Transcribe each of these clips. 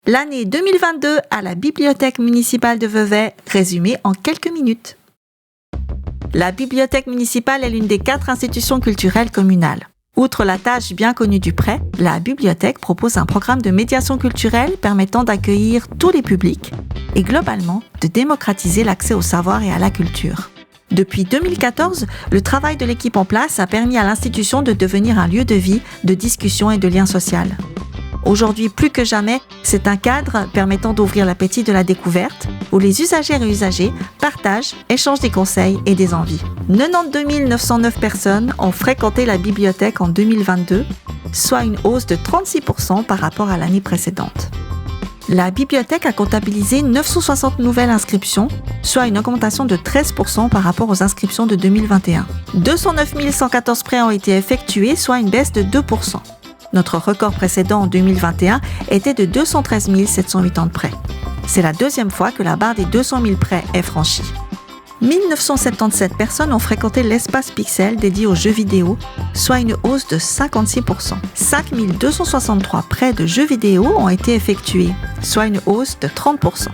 L'année 2022 à la Bibliothèque municipale de Vevey, résumée en quelques minutes. La Bibliothèque municipale est l'une des 4 institutions culturelles communales. Outre la tâche bien connue du prêt, la bibliothèque propose un programme de médiation culturelle permettant d'accueillir tous les publics et globalement de démocratiser l'accès au savoir et à la culture. Depuis 2014, le travail de l'équipe en place a permis à l'institution de devenir un lieu de vie, de discussion et de lien social. Aujourd'hui, plus que jamais, c'est un cadre permettant d'ouvrir l'appétit de la découverte, où les usagères et usagers partagent, échangent des conseils et des envies. 92 909 personnes ont fréquenté la bibliothèque en 2022, soit une hausse de 36% par rapport à l'année précédente. La bibliothèque a comptabilisé 960 nouvelles inscriptions, soit une augmentation de 13% par rapport aux inscriptions de 2021. 209 114 prêts ont été effectués, soit une baisse de 2%. Notre record précédent en 2021 était de 213 780 prêts. C'est la deuxième fois que la barre des 200 000 prêts est franchie. 1977 personnes ont fréquenté l'espace Pixel dédié aux jeux vidéo, soit une hausse de 56%. 5 263 prêts de jeux vidéo ont été effectués, soit une hausse de 30%.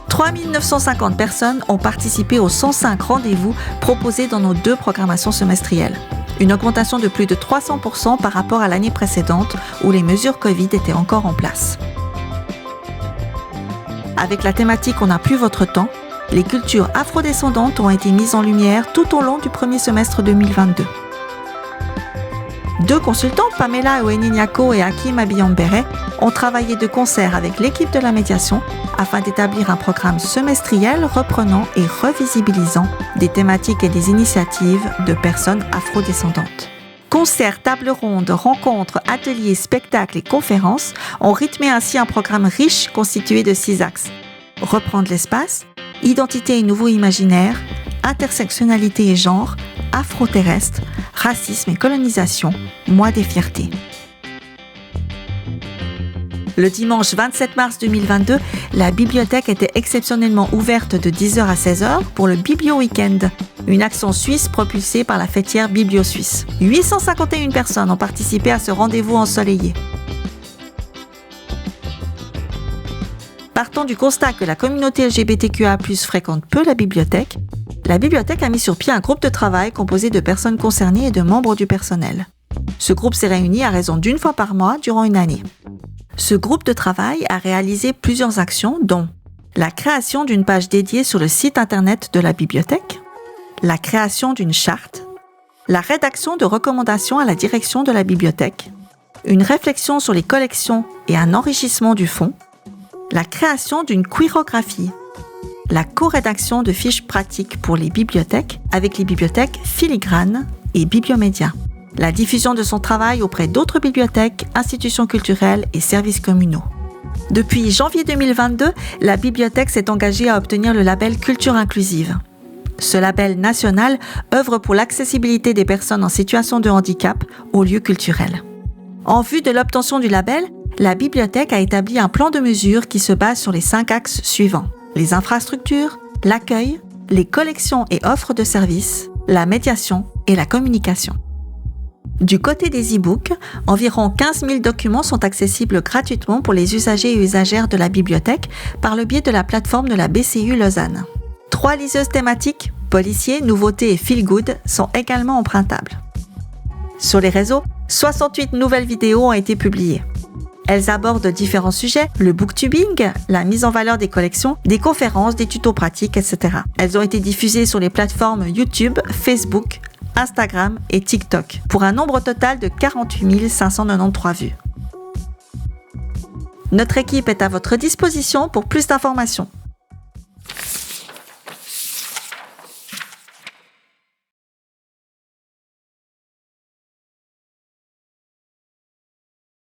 3 950 personnes ont participé aux 105 rendez-vous proposés dans nos 2 programmations semestrielles. Une augmentation de plus de 300% par rapport à l'année précédente où les mesures Covid étaient encore en place. Avec la thématique « On n'a plus votre temps », les cultures afrodescendantes ont été mises en lumière tout au long du premier semestre 2022. 2 consultants, Pamela Oeninyako et Hakim Abiyambere, ont travaillé de concert avec l'équipe de la médiation afin d'établir un programme semestriel reprenant et revisibilisant des thématiques et des initiatives de personnes afrodescendantes. Concerts, tables rondes, rencontres, ateliers, spectacles et conférences ont rythmé ainsi un programme riche constitué de 6 axes. Reprendre l'espace, identité et nouveaux imaginaires, intersectionnalité et genre, afro-terrestre, racisme et colonisation, mois des fiertés. Le dimanche 27 mars 2022, la bibliothèque était exceptionnellement ouverte de 10h à 16h pour le Biblio Weekend, une action suisse propulsée par la fêtière Biblio Suisse. 851 personnes ont participé à ce rendez-vous ensoleillé. Partant du constat que la communauté LGBTQA+ fréquente peu la bibliothèque a mis sur pied un groupe de travail composé de personnes concernées et de membres du personnel. Ce groupe s'est réuni à raison d'1 fois par mois durant une année. Ce groupe de travail a réalisé plusieurs actions, dont la création d'une page dédiée sur le site internet de la bibliothèque, la création d'une charte, la rédaction de recommandations à la direction de la bibliothèque, une réflexion sur les collections et un enrichissement du fonds, la création d'une queerographie, la co-rédaction de fiches pratiques pour les bibliothèques avec les bibliothèques Filigrane et Bibliomédia, la diffusion de son travail auprès d'autres bibliothèques, institutions culturelles et services communaux. Depuis janvier 2022, la bibliothèque s'est engagée à obtenir le label Culture inclusive. Ce label national œuvre pour l'accessibilité des personnes en situation de handicap aux lieux culturels. En vue de l'obtention du label, la bibliothèque a établi un plan de mesures qui se base sur les 5 axes suivants: les infrastructures, l'accueil, les collections et offres de services, la médiation et la communication. Du côté des e-books, environ 15 000 documents sont accessibles gratuitement pour les usagers et usagères de la bibliothèque par le biais de la plateforme de la BCU Lausanne. 3 liseuses thématiques, policiers, nouveautés et feel good, sont également empruntables. Sur les réseaux, 68 nouvelles vidéos ont été publiées. Elles abordent différents sujets, le booktubing, la mise en valeur des collections, des conférences, des tutos pratiques, etc. Elles ont été diffusées sur les plateformes YouTube, Facebook, Instagram et TikTok, pour un nombre total de 48 593 vues. Notre équipe est à votre disposition pour plus d'informations.